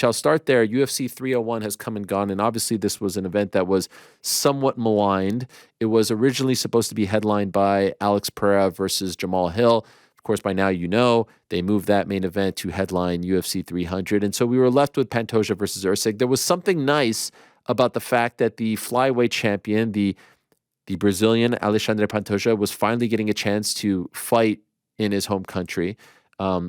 shall start there. UFC 301 has come and gone, and obviously this was an event that was somewhat maligned. It was originally supposed to be headlined by Alex Pereira versus Jamal Hill. Of course, by now you know they moved that main event to headline UFC 300, and so we were left with Pantoja versus Usyk. There was something nice about the fact that the flyweight champion, the Brazilian Alexandre Pantoja, was finally getting a chance to fight in his home country,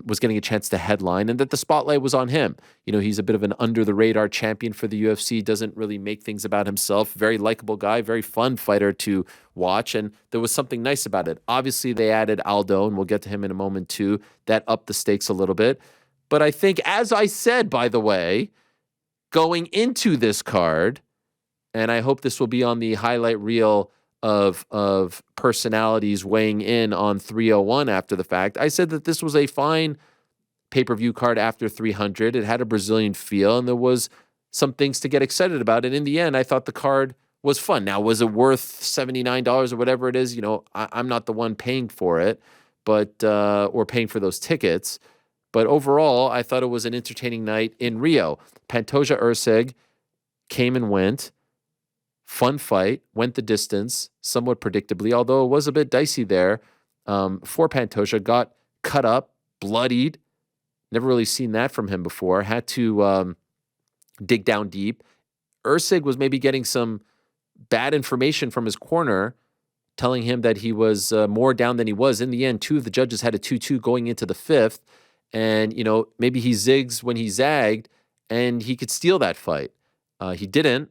was getting a chance to headline, and that the spotlight was on him. You know, he's a bit of an under-the-radar champion for the UFC, doesn't really make things about himself, very likable guy, very fun fighter to watch, and there was something nice about it. Obviously, they added Aldo, and we'll get to him in a moment too. That upped the stakes a little bit. But I think, as I said, by the way, going into this card, and I hope this will be on the highlight reel of personalities weighing in on 301 after the fact, I said that this was a fine pay-per-view card after 300. It had a Brazilian feel, and there was some things to get excited about. And in the end, I thought the card was fun. Now, was it worth $79 or whatever it is? You know, I'm not the one paying for it, but or paying for those tickets. But overall, I thought it was an entertaining night in Rio. Pantoja Usyk came and went. Fun fight, went the distance, somewhat predictably, although it was a bit dicey there for Pantoja. Got cut up, bloodied. Never really seen that from him before. Had to dig down deep. Usyk was maybe getting some bad information from his corner, telling him that he was more down than he was. In the end, two of the judges had a 2-2 going into the fifth. And, you know, maybe he zigs when he zagged, and he could steal that fight. He didn't.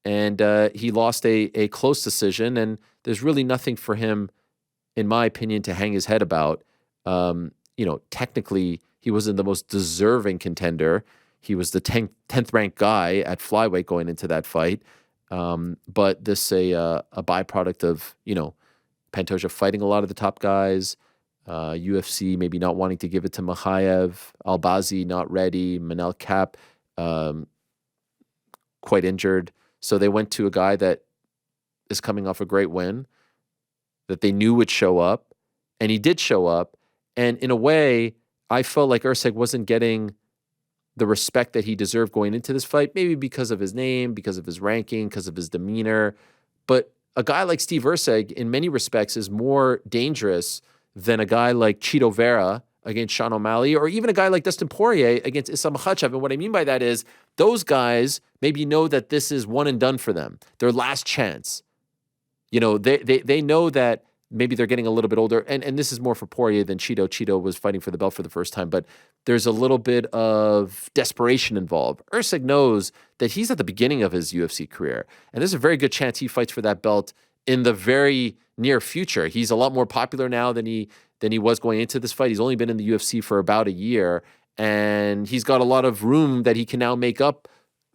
And he lost a close decision, and there's really nothing for him, in my opinion, to hang his head about. You know, technically, he wasn't the most deserving contender. He was the 10th ranked guy at flyweight going into that fight. But this a byproduct of, you know, Pantoja fighting a lot of the top guys, UFC maybe not wanting to give it to Makhachev, Albazi not ready, Manel Cap quite injured. So they went to a guy that is coming off a great win, that they knew would show up, and he did show up. And in a way, I felt like Usyk wasn't getting the respect that he deserved going into this fight, maybe because of his name, because of his ranking, because of his demeanor. But a guy like Steve Usyk, in many respects, is more dangerous than a guy like Chito Vera against Sean O'Malley, or even a guy like Dustin Poirier against Islam Makhachev. And what I mean by that is those guys maybe know that this is one and done for them, their last chance. You know, they know that maybe they're getting a little bit older, and this is more for Poirier than Chito. Chito was fighting for the belt for the first time, but there's a little bit of desperation involved. Usyk knows that he's at the beginning of his UFC career, and there's a very good chance he fights for that belt in the very near future. He's a lot more popular now than he was going into this fight. He's only been in the UFC for about a year, and he's got a lot of room that he can now make up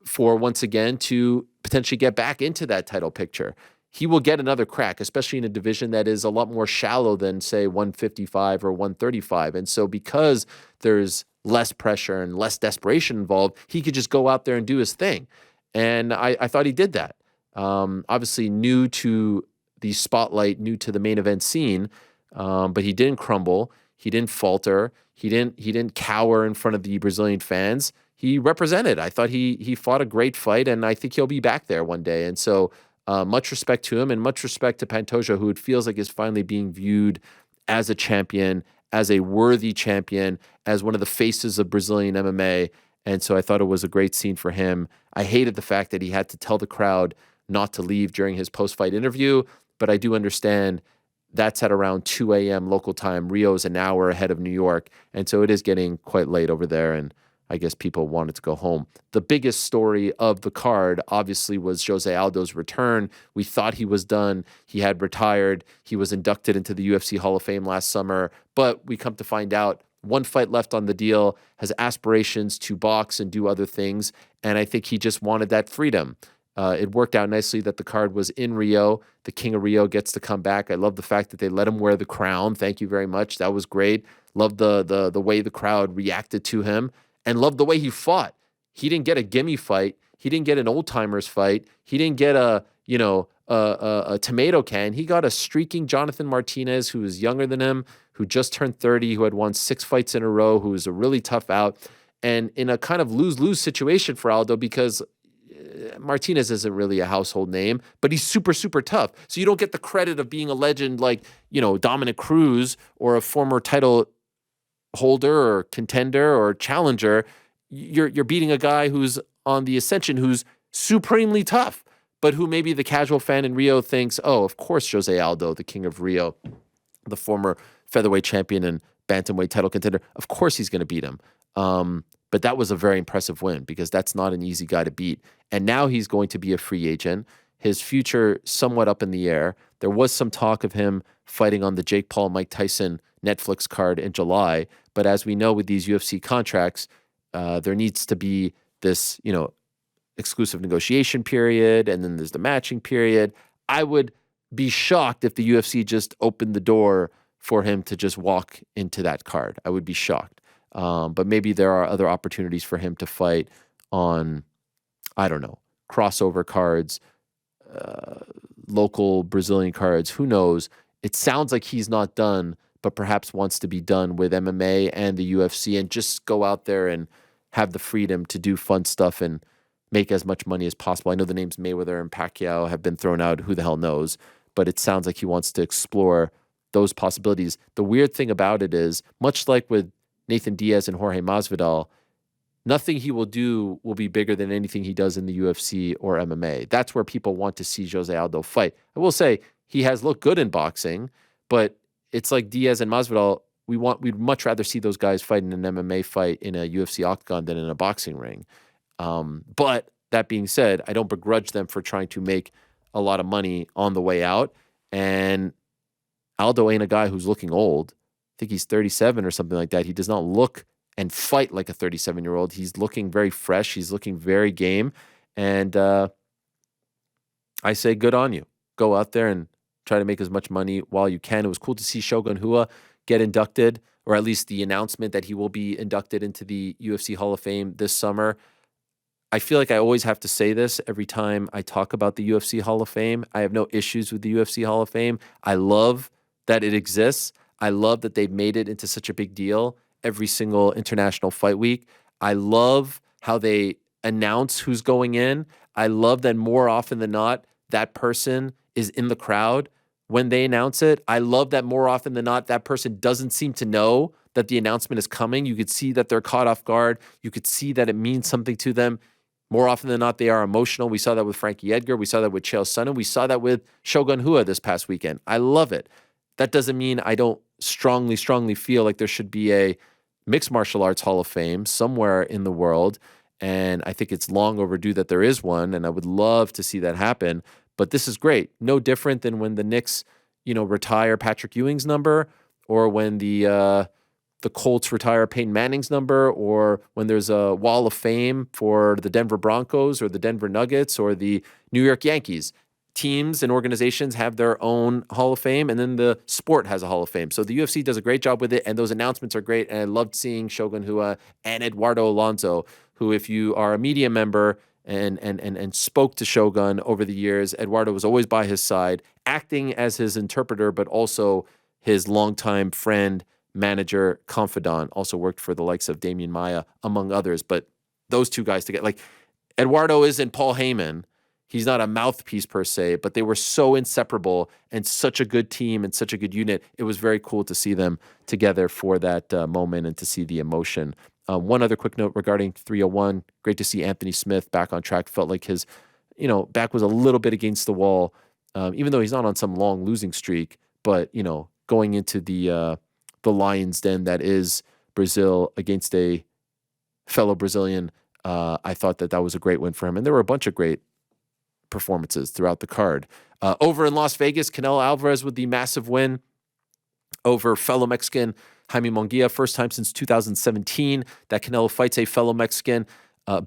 for once again to potentially get back into that title picture. He will get another crack, especially in a division that is a lot more shallow than, say, 155 or 135. And so because there's less pressure and less desperation involved, he could just go out there and do his thing. And I thought he did that. Obviously new to the spotlight, new to the main event scene, but he didn't crumble. He didn't falter. He didn't cower in front of the Brazilian fans. He represented. I thought he fought a great fight, and I think he'll be back there one day. And so much respect to him, and much respect to Pantoja, who it feels like is finally being viewed as a champion, as a worthy champion, as one of the faces of Brazilian MMA. And so I thought it was a great scene for him. I hated the fact that he had to tell the crowd not to leave during his post-fight interview, but I do understand that's at around 2 a.m. local time. Rio is an hour ahead of New York, and so it is getting quite late over there, and I guess people wanted to go home. The biggest story of the card, obviously, was Jose Aldo's return. We thought he was done. He had retired. He was inducted into the UFC Hall of Fame last summer, but we come to find out one fight left on the deal, has aspirations to box and do other things, and I think he just wanted that freedom. It worked out nicely that the card was in Rio. The King of Rio gets to come back. I love the fact that they let him wear the crown. Thank you very much. That was great. Loved the way the crowd reacted to him, and loved the way he fought. He didn't get a gimme fight. He didn't get an old-timers fight. He didn't get a tomato can. He got a streaking Jonathan Martinez, who was younger than him, who just turned 30, who had won 6 fights in a row, who was a really tough out. and in a kind of lose-lose situation for Aldo because Martinez isn't really a household name, but he's super, super tough. So you don't get the credit of being a legend like, Dominic Cruz or a former title holder or contender or challenger. You're beating a guy who's on the ascension, who's supremely tough, but who maybe the casual fan in Rio thinks, oh, of course, Jose Aldo, the king of Rio, the former featherweight champion and bantamweight title contender, of course he's going to beat him. But that was a very impressive win because that's not an easy guy to beat. And now he's going to be a free agent. His future somewhat up in the air. There was some talk of him fighting on the Jake Paul, Mike Tyson Netflix card in July. But as we know with these UFC contracts, there needs to be this, exclusive negotiation period, and then there's the matching period. I would be shocked if the UFC just opened the door for him to just walk into that card. I would be shocked. But maybe there are other opportunities for him to fight on, I don't know, crossover cards, local Brazilian cards. Who knows? It sounds like he's not done, but perhaps wants to be done with MMA and the UFC and just go out there and have the freedom to do fun stuff and make as much money as possible. I know the names Mayweather and Pacquiao have been thrown out. Who the hell knows? But it sounds like he wants to explore those possibilities. The weird thing about it is, much like with Nathan Diaz and Jorge Masvidal, nothing he will do will be bigger than anything he does in the UFC or MMA. That's where people want to see Jose Aldo fight. I will say he has looked good in boxing, but it's like Diaz and Masvidal. We'd much rather see those guys fight in an MMA fight in a UFC octagon than in a boxing ring. But that being said, I don't begrudge them for trying to make a lot of money on the way out. And Aldo ain't a guy who's looking old. I think he's 37 or something like that. He does not look and fight like a 37-year-old. He's looking very fresh. He's looking very game. And I say good on you. Go out there and try to make as much money while you can. It was cool to see Shogun Rua get inducted, or at least the announcement that he will be inducted into the UFC Hall of Fame this summer. I feel like I always have to say this every time I talk about the UFC Hall of Fame. I have no issues with the UFC Hall of Fame. I love that it exists. I love that they've made it into such a big deal every single international fight week. I love how they announce who's going in. I love that more often than not, that person is in the crowd when they announce it. I love that more often than not, that person doesn't seem to know that the announcement is coming. You could see that they're caught off guard. You could see that it means something to them. More often than not, they are emotional. We saw that with Frankie Edgar. We saw that with Chael Sonnen. We saw that with Shogun Rua this past weekend. I love it. That doesn't mean I don't strongly feel like there should be a mixed martial arts Hall of Fame somewhere in the world. And I think it's long overdue that there is one. And I would love to see that happen. But this is great. No different than when the Knicks, retire Patrick Ewing's number, or when the Colts retire Peyton Manning's number, or when there's a wall of fame for the Denver Broncos or the Denver Nuggets or the New York Yankees. Teams and organizations have their own Hall of Fame, and then the sport has a Hall of Fame. So the UFC does a great job with it, and those announcements are great. And I loved seeing Shogun Rua and Eduardo Alonso, who, if you are a media member and spoke to Shogun over the years, Eduardo was always by his side, acting as his interpreter, but also his longtime friend, manager, confidant. Also worked for the likes of Damian Maia, among others. But those two guys together, like Eduardo isn't Paul Heyman. He's not a mouthpiece per se, but they were so inseparable and such a good team and such a good unit. It was very cool to see them together for that moment and to see the emotion. One other quick note regarding 301. Great to see Anthony Smith back on track. Felt like his, back was a little bit against the wall, even though he's not on some long losing streak. But, going into the lion's den that is Brazil against a fellow Brazilian, I thought that was a great win for him. And there were a bunch of great performances throughout the card. Over in Las Vegas, Canelo Alvarez with the massive win over fellow Mexican Jaime Munguia. First time since 2017 that Canelo fights a fellow Mexican.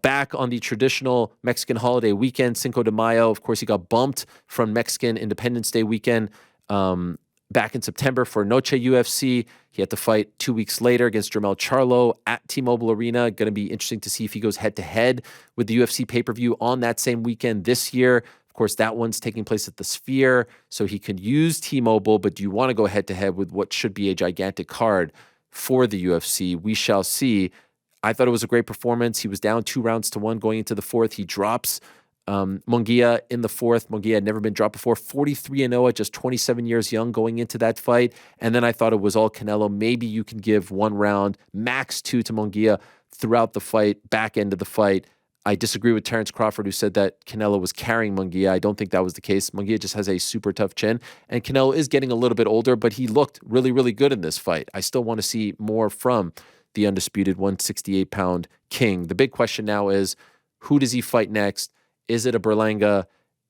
Back on the traditional Mexican holiday weekend, Cinco de Mayo. Of course, he got bumped from Mexican Independence Day weekend back in September for Noche UFC. He had to fight 2 weeks later against Jermell Charlo at T-Mobile Arena. Going to be interesting to see if he goes head-to-head with the UFC pay-per-view on that same weekend this year. Of course, that one's taking place at the Sphere, so he could use T-Mobile, but do you want to go head-to-head with what should be a gigantic card for the UFC? We shall see. I thought it was a great performance. He was down 2-1 going into the fourth. He drops Munguia in the fourth. Munguia had never been dropped before. 43-0 at just 27 years young going into that fight. And then I thought it was all Canelo. Maybe you can give 1 round, max 2 to Munguia throughout the fight, back end of the fight. I disagree with Terence Crawford, who said that Canelo was carrying Munguia. I don't think that was the case. Munguia just has a super tough chin. And Canelo is getting a little bit older, but he looked really, really good in this fight. I still want to see more from the undisputed 168-pound king. The big question now is, who does he fight next? Is it a Berlanga?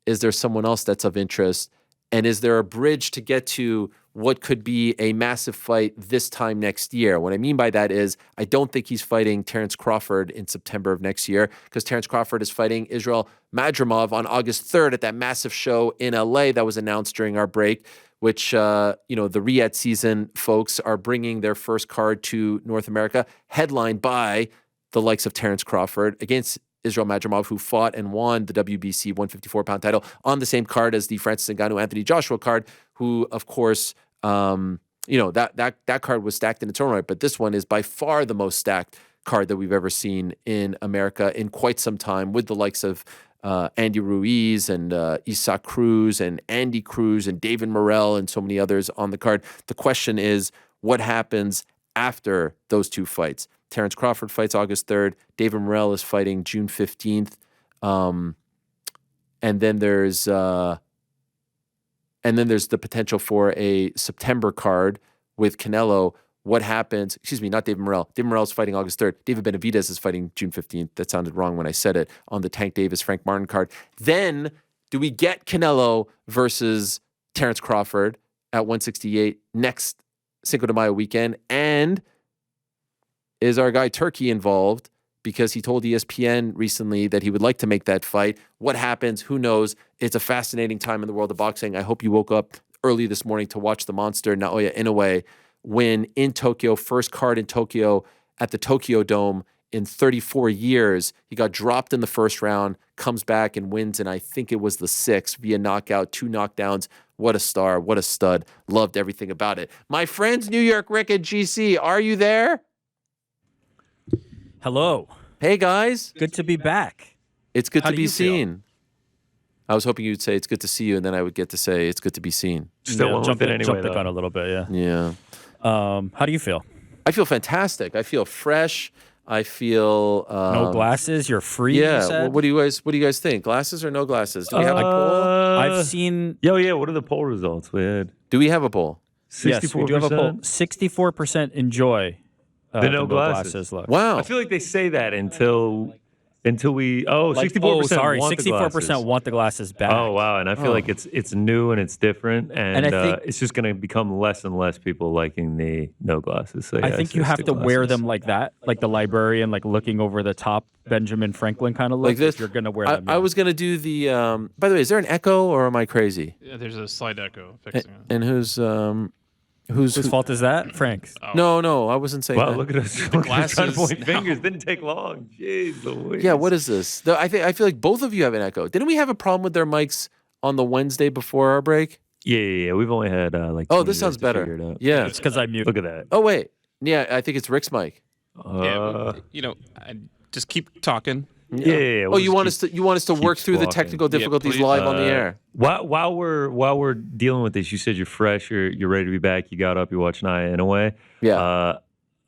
Is there someone else that's of interest? And is there a bridge to get to what could be a massive fight this time next year? What I mean by that is I don't think he's fighting Terence Crawford in September of next year, because Terence Crawford is fighting Israel Madrimov on August 3rd at that massive show in LA that was announced during our break, which, the Riyadh season folks are bringing their first card to North America, headlined by the likes of Terence Crawford against Israel Madrimov, who fought and won the WBC 154-pound title on the same card as the Francis Ngannou Anthony Joshua card, who, of course, that card was stacked in its own right. But this one is by far the most stacked card that we've ever seen in America in quite some time, with the likes of Andy Ruiz and Isaac Cruz and Andy Cruz and David Morrell and so many others on the card. The question is, what happens after those two fights? Terence Crawford fights August 3rd. David Morrell is fighting June 15th. And then there's the potential for a September card with Canelo. What happens? Excuse me, not David Morrell. David Morrell is fighting August 3rd. David Benavidez is fighting June 15th. That sounded wrong when I said it, on the Tank Davis, Frank Martin card. Then do we get Canelo versus Terence Crawford at 168 next Cinco de Mayo weekend? And is our guy Turkey involved? Because he told ESPN recently that he would like to make that fight. What happens? Who knows? It's a fascinating time in the world of boxing. I hope you woke up early this morning to watch the monster Naoya Inoue win in Tokyo, first card in Tokyo at the Tokyo Dome in 34 years. He got dropped in the first round, comes back and wins, and I think it was the 6th via knockout, 2 knockdowns. What a star, what a stud. Loved everything about it. My friends, New York Rick and GC, are you there? Hello. Hey, guys. Good to be back. It's good How to do be you feel? seen. I was hoping you'd say it's good to see you, and then I would get to say it's good to be seen. Still went with it anyway, Jump the though. gun a little bit, yeah. Yeah. How do you feel? I feel fantastic. I feel fresh. I feel No glasses. You're free. Yeah. You said? Well, what do you guys think? Glasses or no glasses? Do we have a poll? I've seen. Yeah. What are the poll results? We had Do we have a poll? 64%. Yes, we do have a poll. 64% enjoy The no glasses. look. Wow. I feel like they say that until we. Oh, 64% want the 64% glasses. want the glasses back. Oh wow, and I feel like it's new and it's different, and I think- it's just going to become less and less people liking the no glasses. So I yeah, think it's you just have the to wear glasses. them like that, like the librarian, like looking over the top, Benjamin Franklin kind of look. Like this? If you're gonna wear I, them. I was going to do the by the way, is there an echo or am I crazy? Yeah, there's a slight echo fixing it. And whose Whose fault is that, Frank's? No, I wasn't saying Wow, that. look at us! We're trying to glasses point now. fingers. Didn't take long. Jeez Louise. Yeah, what is this? I feel like both of you have an echo. Didn't we have a problem with their mics on the Wednesday before our break? Yeah. We've only had like. Oh, 20 this sounds days to figure better. it out. Yeah. It's because I muted. Look at that. Oh wait. Yeah, I think it's Rick's mic. Yeah, I just keep talking. Yeah. Oh, you want us to work through the squawking. technical difficulties please. live on the air? While we're dealing with this, you said you're fresh, you're ready to be back. You got up, you watched Naya in a way. Yeah.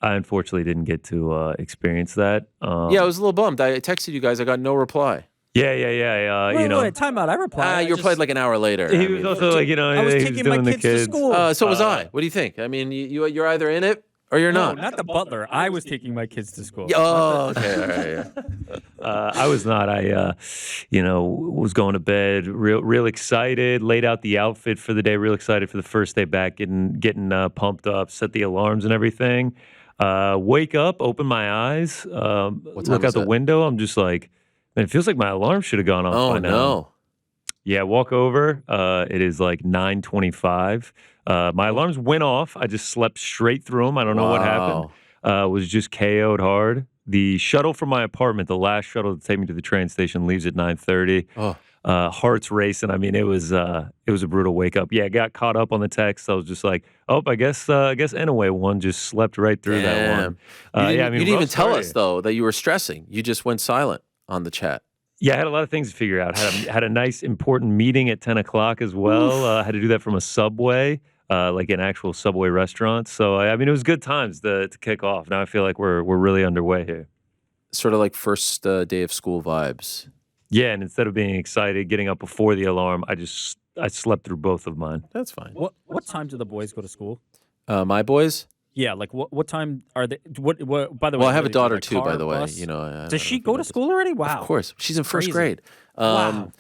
I unfortunately didn't get to experience that. Yeah, I was a little bummed. I texted you guys. I got no reply. Yeah. Wait, time out. I replied. You replied like an hour later. He I was mean, also like, I was he taking my doing the kids to school. so was I. What do you think? I mean, you're either in it or you're No, not. not the butler. I was taking my kids to school. Yeah, oh, okay. All right. Yeah. I was not. I, was going to bed, real excited. Laid out the outfit for the day. Real excited for the first day back, getting pumped up. Set the alarms and everything. Wake up, open my eyes, time look was out the that? window. I'm just like, man, it feels like my alarm should have gone off Oh by now. no. Yeah, walk over. It is like 9:25. My alarms went off. I just slept straight through them. I don't know what happened. Was just KO'd hard. the shuttle from my apartment, the last shuttle to take me to the train station, leaves at 9:30. Oh, Heart's racing. I mean, it was a brutal wake up. Yeah, I got caught up on the text. I was just like, oh, I guess Inoue one just slept right through that one. You didn't even rough tell start. us though that you were stressing. You just went silent on the chat. Yeah, I had a lot of things to figure out. Had a nice important meeting at 10 o'clock as well. I had to do that from a Subway, like an actual Subway restaurant. So I mean, it was good times to kick off. Now I feel like we're really underway here. Sort of like first day of school vibes. Yeah, and instead of being excited, getting up before the alarm, I slept through both of mine. That's fine. What time do the boys go to school? My boys? Yeah, like what time are they? What? By the way, Well, I have what a do they do, daughter like too, car, by the way. bus? You know, I don't know Does she if you go know to this. school already? Wow. Of course, she's in first Crazy. grade. Wow.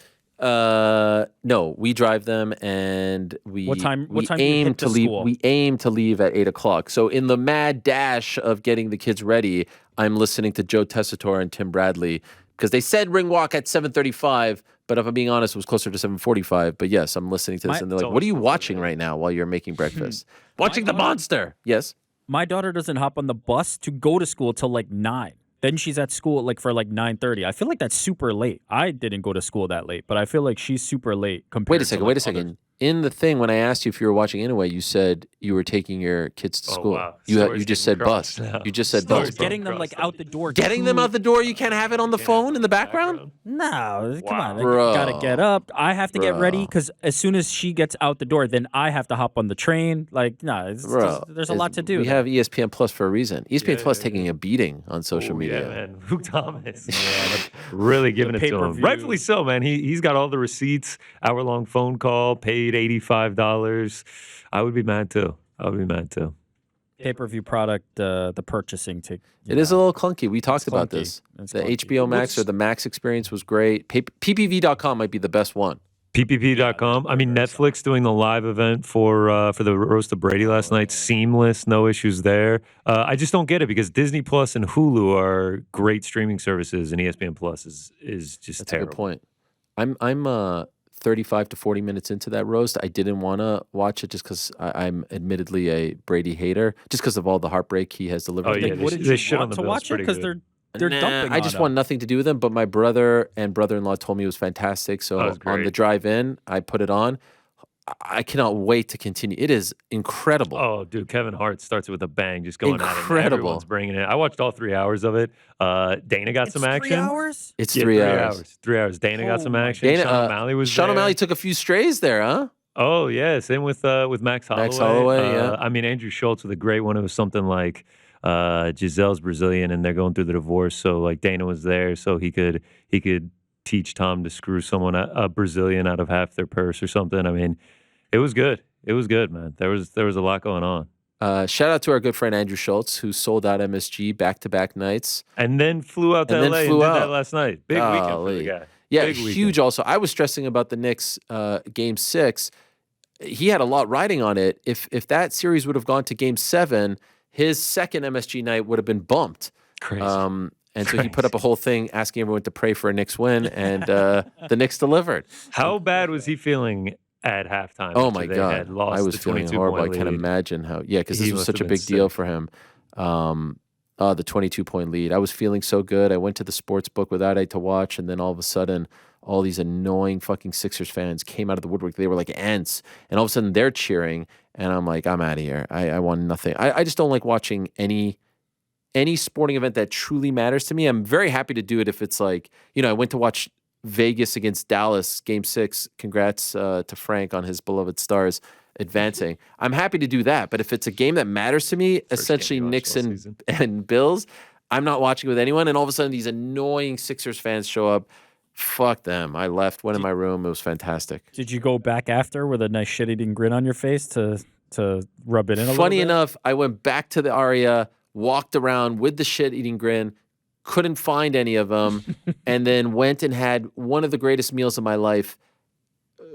No, we drive them, and we What time do you aim hit to the leave. school? We aim to leave at 8 o'clock. So in the mad dash of getting the kids ready, I'm listening to Joe Tessitore and Tim Bradley because they said ring walk at 7:35. But if I'm being honest, it was closer to 7:45. But yes, I'm listening to this, and they're like, "What are you watching right now while you're making breakfast?" Watching The Monster. Yes. My daughter doesn't hop on the bus to go to school till like 9. Then she's at school like for like 9:30. I feel like that's super late. I didn't go to school that late, but I feel like she's super late compared Wait a to second. like Wait a second. In the thing, when I asked you if you were watching anyway, you said you were taking your kids to Oh, school. wow. You Story's just getting said bus. crossed now. You just said Story's bus. getting getting them like out the door. Getting them out the door, you can't have it on the phone in the background? No, come on. Bro. I gotta get up. I have to get ready Bro. because as soon as she gets out the door, then I have to hop on the train. Like, no, Bro, there's a lot to do. We there. have ESPN Plus for a reason. ESPN Plus taking a beating on social media. Yeah, man. Luke Thomas, man. Really giving it to him. pay-per-view. Rightfully so, man. He's got all the receipts, hour-long phone call, paid $85. I would be mad too. Pay-per-view product, the purchasing to It is a little clunky. We talked about clunky. this. It's The clunky. HBO Max or the Max experience was great. PPV.com might be the best one. PPP.com. I mean, Netflix doing the live event for the roast of Brady last night. Seamless, no issues there. I just don't get it because Disney Plus and Hulu are great streaming services, and ESPN Plus is just That's terrible. a good point. I'm 35 to 40 minutes into that roast. I didn't want to watch it just because I'm admittedly a Brady hater, just because of all the heartbreak he has delivered. Oh, to yeah, me. What did they you shit on want the to Bills watch it? pretty Because good. they're Nah, dumping. I just on want nothing to do with them. But my brother and brother-in-law told me it was fantastic. So That was on the great. drive-in, I put it on. I cannot wait to continue. It is incredible. Oh, dude, Kevin Hart starts with a bang, just going at it. Incredible. Everyone's bringing it. I watched all 3 hours of it. Dana got some action. 3 hours? It's Yeah, 3 hours. 3 hours. Dana got some Oh my action. Dana, Sean O'Malley was Sean there. O'Malley took a few strays there, huh? Oh yeah, same with Max Holloway. Max Holloway, yeah. I mean, Andrew Schultz with a great one. It was something like Giselle's Brazilian, and they're going through the divorce. So like Dana was there, so he could teach Tom to screw someone a Brazilian out of half their purse or something. I mean, it was good. It was good, man. There was a lot going on. Shout out to our good friend Andrew Schultz, who sold out MSG back-to-back nights. And then flew out to And then LA flew and did out. that last night. Big weekend for Golly. the guy. Yeah, Big weekend. huge also. I was stressing about the Knicks Game 6. He had a lot riding on it. If that series would have gone to Game 7, his second MSG night would have been bumped. Crazy. And so he put up a whole thing asking everyone to pray for a Knicks win, and the Knicks delivered. How bad was he feeling at halftime? Oh after my they God. had lost I was the feeling 22 horrible. I point can't lead? imagine how. Yeah, because this He was must such a have been big deal sick. for him. The 22-point lead. I was feeling so good. I went to the sports book with Ade to watch, and then all of a sudden, all these annoying fucking Sixers fans came out of the woodwork. They were like ants, and all of a sudden they're cheering, and I'm like, I'm out of here. I want nothing. I just don't like watching any sporting event that truly matters to me. I'm very happy to do it if it's like, I went to watch Vegas against Dallas, Game 6. Congrats to Frank on his beloved Stars advancing. I'm happy to do that. But if it's a game that matters to me, essentially game you watched Knicks all and, season. and Bills, I'm not watching with anyone. And all of a sudden, these annoying Sixers fans show up. Fuck them. I left, went in my room. It was fantastic. Did you go back after with a nice shit-eating grin on your face to rub it in a little bit? Funny enough, I went back to the Aria, walked around with the shit-eating grin, couldn't find any of them, and then went and had one of the greatest meals of my life.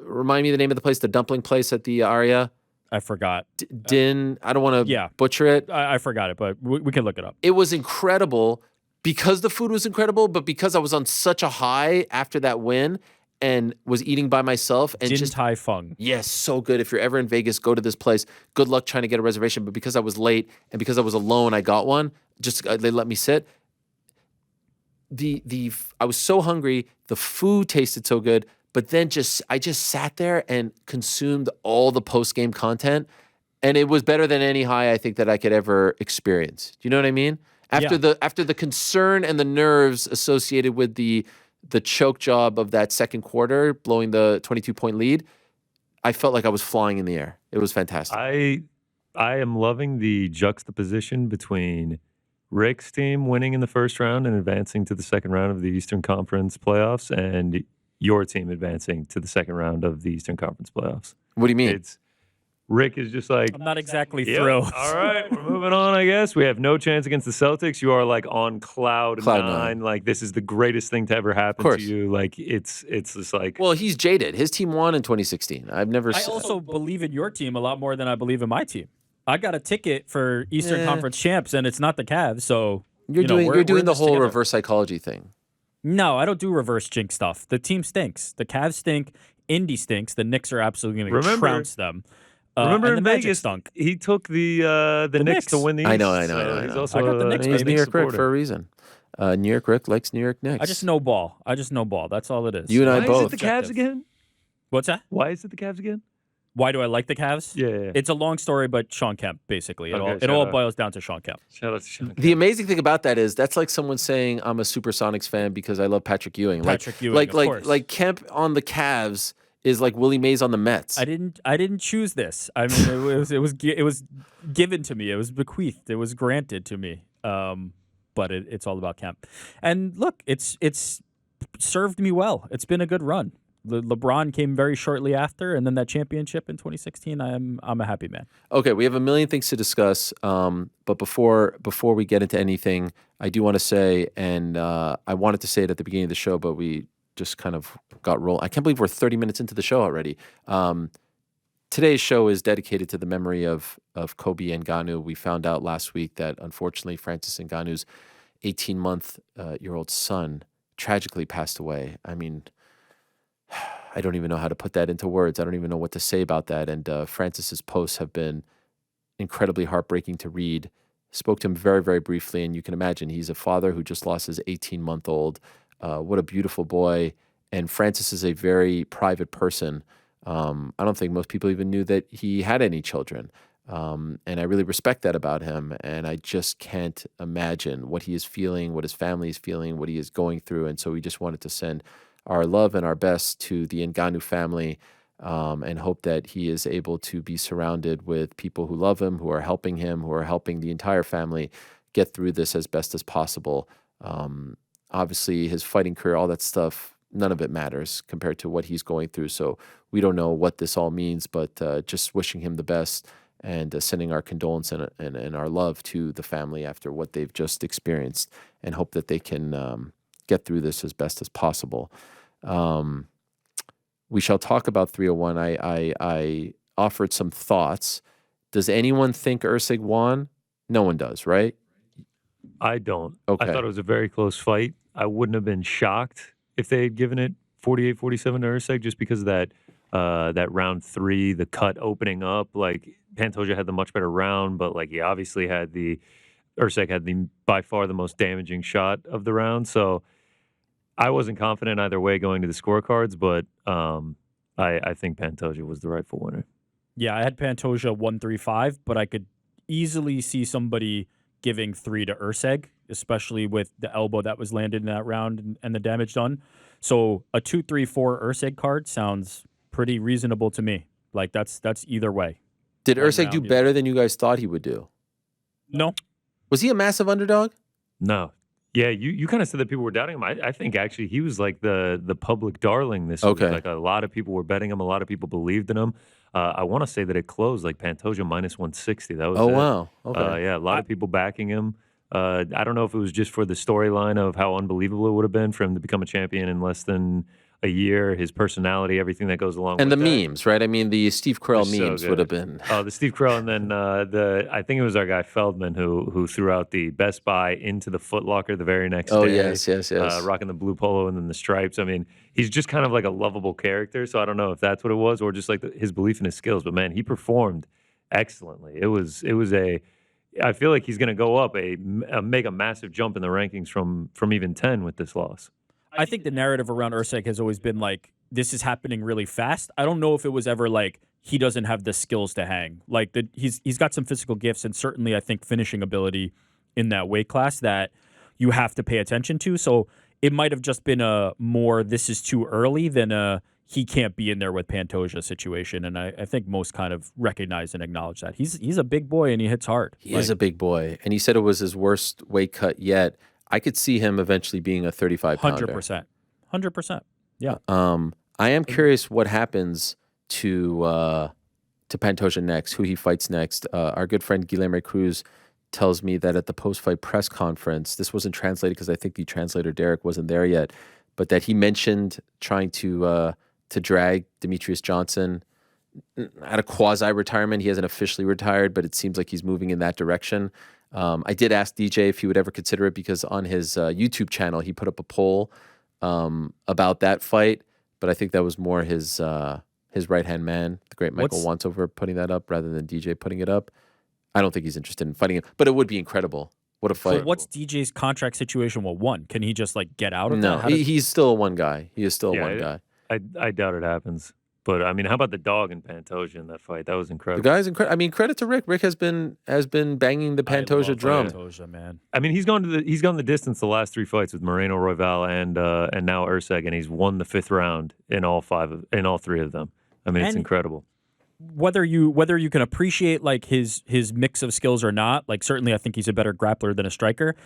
Remind me the name of the place, the dumpling place at the Aria. I forgot. Din, I don't want to yeah. butcher it. I forgot it, but we can look it up. It was incredible because the food was incredible, but because I was on such a high after that win and was eating by myself and Din just Tai Fung. yes, so good. If you're ever in Vegas, go to this place. Good luck trying to get a reservation. But because I was late and because I was alone, I got one. Just they let me sit. I was so hungry. The food tasted so good, but then I just sat there and consumed all the post game content, and it was better than any high I think that I could ever experience. Do you know what I mean? After the concern and the nerves associated with the choke job of that second quarter, blowing the 22-point lead, I felt like I was flying in the air. It was fantastic. I am loving the juxtaposition between Rick's team winning in the first round and advancing to the second round of the Eastern Conference playoffs, and your team advancing to the second round of the Eastern Conference playoffs. What do you mean? Rick is just like, I'm not exactly thrilled. All right, we're moving on, I guess. We have no chance against the Celtics. You are like on cloud nine. Like, this is the greatest thing to ever happen to you. Like, it's just like. Well, he's jaded. His team won in 2016. I also believe in your team a lot more than I believe in my team. I got a ticket for Eastern Conference champs, and it's not the Cavs. So you're doing the whole reverse psychology thing. No, I don't do reverse jinx stuff. The team stinks. The Cavs stink. Indy stinks. The Knicks are absolutely going to trounce them. Remember in Vegas, stunk. He took the Knicks to win the East. I know. He's also I got the Knicks. He's New York Rick for a reason. New York Rick likes New York Knicks. I just know ball. That's all it is. You and I both. both. Why is it the Cavs again? What's that? Why is it the Cavs again? Why do I like the Cavs? Yeah. It's a long story, but Sean Kemp, basically. It all boils down to Sean Kemp. Shout out to Sean Kemp. The amazing thing about that is that's like someone saying I'm a Supersonics fan because I love Patrick Ewing. Of course. Like Kemp on the Cavs is like Willie Mays on the Mets. I didn't choose this. I mean, it was given to me. It was bequeathed. It was granted to me. But it's all about Kemp. And look, it's served me well. It's been a good run. LeBron came very shortly after, and then that championship in 2016. I'm a happy man. Okay, we have a million things to discuss. But before we get into anything, I do want to say, and I wanted to say it at the beginning of the show, but we just kind of got rolling. I can't believe we're 30 minutes into the show already. Today's show is dedicated to the memory of Kobe Ngannou. We found out last week that unfortunately Francis Ngannou's 18-month-year-old son tragically passed away. I mean, I don't even know how to put that into words. I don't even know what to say about that. And Francis's posts have been incredibly heartbreaking to read. Spoke to him very, very briefly, and you can imagine he's a father who just lost his 18-month-old. What a beautiful boy. And Francis is a very private person. I don't think most people even knew that he had any children. And I really respect that about him. And I just can't imagine what he is feeling, what his family is feeling, what he is going through. And so we just wanted to send our love and our best to the Ngannou family, and hope that he is able to be surrounded with people who love him, who are helping him, who are helping the entire family get through this as best as possible. Obviously, his fighting career, all that stuff, none of it matters compared to what he's going through. So we don't know what this all means, but just wishing him the best and sending our condolence and our love to the family after what they've just experienced, and hope that they can get through this as best as possible. We shall talk about 301. I offered some thoughts. Does anyone think Usyk won? No one does, right? I don't. Okay. I thought it was a very close fight. I wouldn't have been shocked if they had given it 48-47 to Usyk just because of that round 3, the cut opening up. Like, Pantoja had the much better round, but like he obviously had Usyk had the by far the most damaging shot of the round. So I wasn't confident either way going to the scorecards, but I think Pantoja was the rightful winner. Yeah, I had Pantoja 1-3-5, but I could easily see somebody giving 3 to Usyk, especially with the elbow that was landed in that round and the damage done. So a 2-3-4 Usyk card sounds pretty reasonable to me. Like that's either way. Did Usyk do better than you guys thought he would do? No. Was he a massive underdog? No. Yeah, you kind of said that people were doubting him. I think actually he was like the public darling this week. Like a lot of people were betting him. A lot of people believed in him. I want to say that it closed like Pantoja minus 160. That was it. Wow. Okay. Yeah, a lot of people backing him. I don't know if it was just for the storyline of how unbelievable it would have been for him to become a champion in less than a year, his personality, everything that goes along with the that. Memes, right? I mean, the Steve Carell memes so would have been. Oh, the Steve Carell, and then I think it was our guy Feldman who threw out the Best Buy into the Foot Locker the very next day. Oh, yes. Rocking the blue polo and then the stripes. I mean, he's just kind of like a lovable character, so I don't know if that's what it was or just like his belief in his skills. But man, he performed excellently. It was I feel like he's going to go up make a massive jump in the rankings from even 10 with this loss. I think the narrative around Usyk has always been like, this is happening really fast. I don't know if it was ever like he doesn't have the skills to hang. Like he's got some physical gifts and certainly I think finishing ability in that weight class that you have to pay attention to. So it might have just been a more this is too early than a he can't be in there with Pantoja situation. And I think most kind of recognize and acknowledge that. He's a big boy and he hits hard. He is a big boy. And he said it was his worst weight cut yet. I could see him eventually being a 35-pounder. 100%. Yeah. I am curious what happens to Pantoja next, who he fights next. Our good friend Guilherme Cruz tells me that at the post-fight press conference, this wasn't translated because I think the translator Derek wasn't there yet, but that he mentioned trying to drag Demetrius Johnson at a quasi-retirement. He hasn't officially retired, but it seems like he's moving in that direction. I did ask DJ if he would ever consider it because on his YouTube channel, he put up a poll about that fight, but I think that was more his right-hand man, the great Michael Wantover, putting that up rather than DJ putting it up. I don't think he's interested in fighting him, but it would be incredible. What a fight. So what's DJ's contract situation with one? Can he just like get out of No, that? he's still a one guy. He is still a one guy. I doubt it happens. But I mean, how about the dog and Pantoja in that fight? That was incredible. The guy's incredible. I mean, credit to Rick. Rick has been banging the Pantoja drum. Pantoja, man. I mean, he's gone the distance the last 3 fights with Moreno Royval and now Usyk, and he's won the 5th round in all 3 of them. I mean, it's incredible. Whether you can appreciate like his mix of skills or not, like certainly I think he's a better grappler than a striker.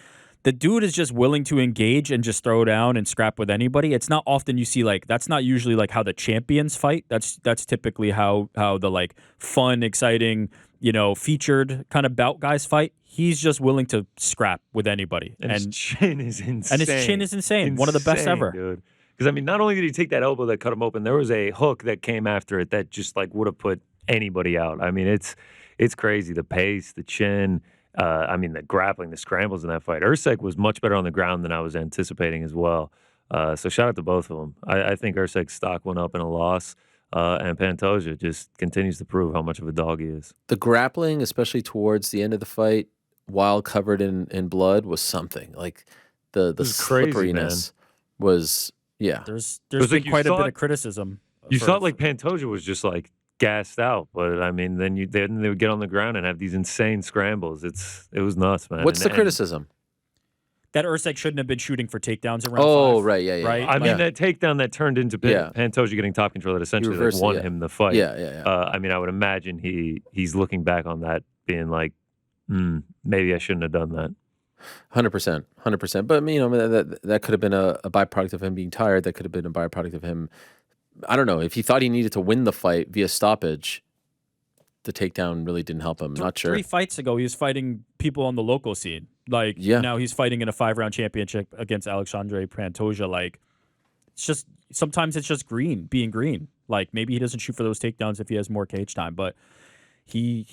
The dude is just willing to engage and just throw down and scrap with anybody. It's not often you see like that's not usually like how the champions fight. That's typically how the like fun, exciting, featured kind of bout guys fight. He's just willing to scrap with anybody. And his chin is insane. And his chin is insane. One of the best ever. Dude. Because I mean, not only did he take that elbow that cut him open, there was a hook that came after it that just like would have put anybody out. I mean, it's crazy. The pace, the chin. I mean, the grappling, the scrambles in that fight. Usyk was much better on the ground than I was anticipating as well. So shout out to both of them. I think Usyk's stock went up in a loss, and Pantoja just continues to prove how much of a dog he is. The grappling, especially towards the end of the fight, while covered in blood, was something. Like the slipperiness was, yeah. There's been quite a bit of criticism. You thought like Pantoja was just like gassed out, but I mean, then they would get on the ground and have these insane scrambles. It was nuts, man. What's the criticism? That Usyk shouldn't have been shooting for takedowns around 5. Right, yeah. Right? I mean, that takedown that turned into Pantoja getting top control that essentially won him the fight. Yeah. I mean, I would imagine he's looking back on that being like, maybe I shouldn't have done that. 100%. But that could have been a byproduct of him being tired. That could have been a byproduct of him. I don't know if he thought he needed to win the fight via stoppage. The takedown really didn't help him. Not sure. 3 fights ago, he was fighting people on the local scene. Like now he's fighting in a 5-round championship against Alexandre Pantoja. Like sometimes it's just being green. Like maybe he doesn't shoot for those takedowns if he has more cage time, but he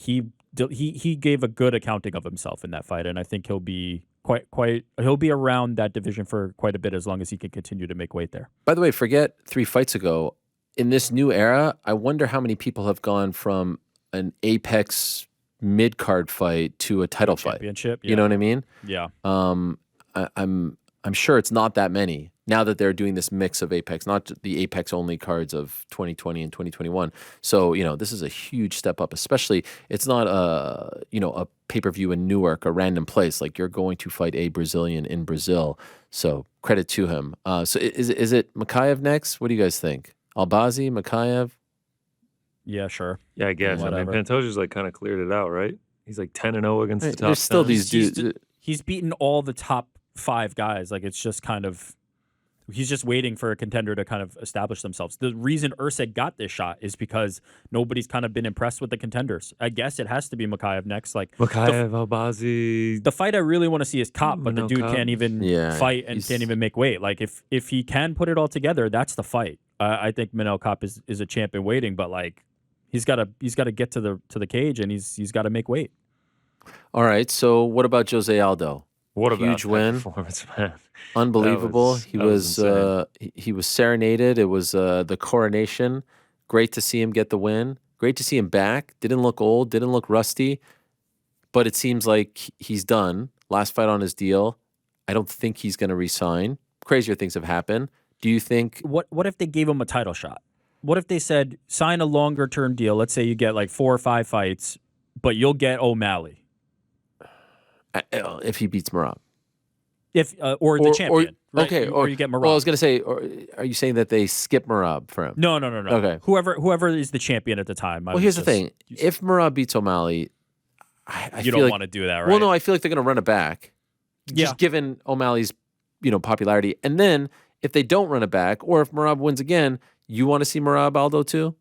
gave a good accounting of himself in that fight, and I think he'll be he'll be around that division for quite a bit as long as he can continue to make weight there. By the way, forget 3 fights ago. In this new era, I wonder how many people have gone from an Apex mid-card fight to a title fight. Championship. You know what I mean? Yeah. I'm sure it's not that many now that they're doing this mix of Apex, not the Apex only cards of 2020 and 2021. So, this is a huge step up, especially it's not a pay-per-view in Newark, a random place. Like you're going to fight a Brazilian in Brazil. So credit to him. So is it Makayev next? What do you guys think? Albazi, Makayev? Yeah, sure. Yeah, I guess. Whatever. I mean, Pantoja's like kind of cleared it out, right? He's like 10-0 against the top. There's still 10. these dudes. He's beaten all the top 5 guys. Like it's just kind of he's just waiting for a contender to kind of establish themselves. The reason Usyk got this shot is because nobody's kind of been impressed with the contenders. I guess it has to be Makayev next. Like Makayev, Albazi. The fight I really want to see is Kopp, but the dude can't even fight and can't even make weight. Like if he can put it all together, that's the fight. I think Manel Kopp is a champ in waiting, but like he's got to get to the cage and he's got to make weight. All right. So what about Jose Aldo? What about huge win? Performance, man. Unbelievable. He was serenaded. It was the coronation. Great to see him get the win. Great to see him back. Didn't look old. Didn't look rusty. but it seems like he's done. Last fight on his deal. I don't think he's going to resign. Crazier things have happened. Do you think? What if they gave him a title shot? What if they said, sign a longer term deal? Let's say you get like 4 or 5 fights, but you'll get O'Malley. If he beats Merab. Or the champion. Right? Okay. Or you get Merab. Well, I was going to say, are you saying that they skip Merab for him? No. Okay. Whoever is the champion at the time. Well, here's the thing. If Merab beats O'Malley, I you feel don't want to do that, right? Well, no, I feel like they're going to run it back. Yeah. Just given O'Malley's, popularity. And then if they don't run it back, or if Merab wins again, you want to see Merab Aldo too?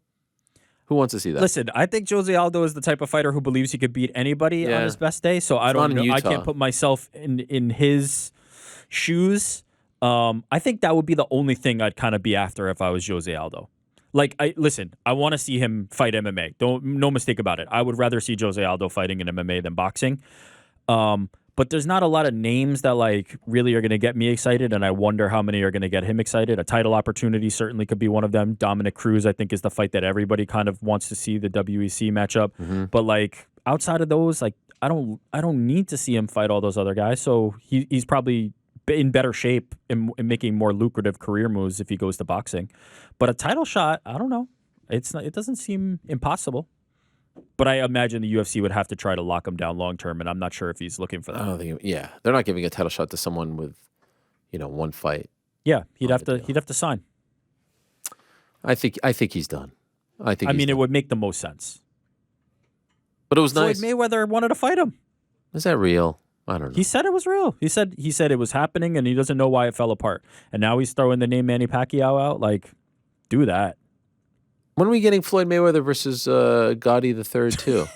Who wants to see that? Listen, I think Jose Aldo is the type of fighter who believes he could beat anybody on his best day. So I don't know. I can't put myself in his shoes. I think that would be the only thing I'd kind of be after if I was Jose Aldo. Like, I want to see him fight MMA. No mistake about it. I would rather see Jose Aldo fighting in MMA than boxing. But there's not a lot of names that like really are going to get me excited, and I wonder how many are going to get him excited. A title opportunity certainly could be one of them. Dominic Cruz, I think, is the fight that everybody kind of wants to see, the WEC matchup. Mm-hmm. But like outside of those, like I don't need to see him fight all those other guys. So he's probably in better shape in making more lucrative career moves if he goes to boxing. But a title shot, I don't know. It doesn't seem impossible. But I imagine the UFC would have to try to lock him down long term, and I'm not sure if he's looking for that. I don't think. Yeah, they're not giving a title shot to someone with, one fight. Yeah, he'd have to sign. I think he's done. I mean, it would make the most sense. But it was Floyd nice. Mayweather wanted to fight him. Is that real? I don't know. He said it was real. He said it was happening, and he doesn't know why it fell apart. And now he's throwing the name Manny Pacquiao out. Like, do that. When are we getting Floyd Mayweather versus Gotti III too?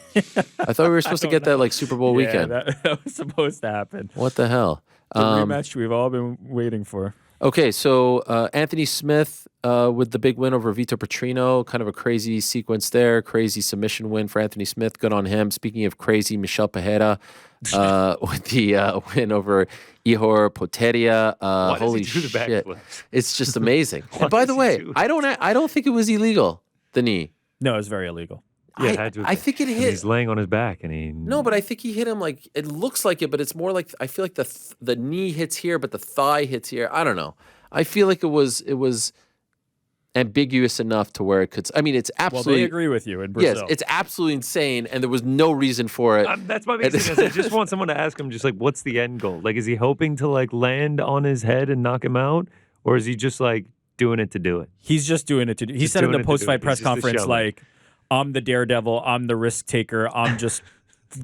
I thought we were supposed to get that like Super Bowl weekend. That was supposed to happen. What the hell? The rematch we've all been waiting for. Okay, so Anthony Smith with the big win over Vitor Petrino, kind of a crazy sequence there, crazy submission win for Anthony Smith. Good on him. Speaking of crazy, Michel Pereira with the win over Ihor Potieria. Holy shit! It's just amazing. And by the way, I don't think it was illegal. The knee. No, it was very illegal. Yeah, I think it hit. He's laying on his back, and he. No, but I think he hit him like it looks like it, but it's more like I feel like the knee hits here, but the thigh hits here. I don't know. I feel like it was ambiguous enough to where it could. I mean, it's absolutely. Well, they agree with you in Brazil. Yes, it's absolutely insane, and there was no reason for it. That's my biggest thing. I just want someone to ask him, just like, what's the end goal? Like, is he hoping to like land on his head and knock him out, or is he just like doing it to do it? He's just doing it to do. He said in the post-fight press conference, like, I'm the daredevil, I'm the risk taker, I'm just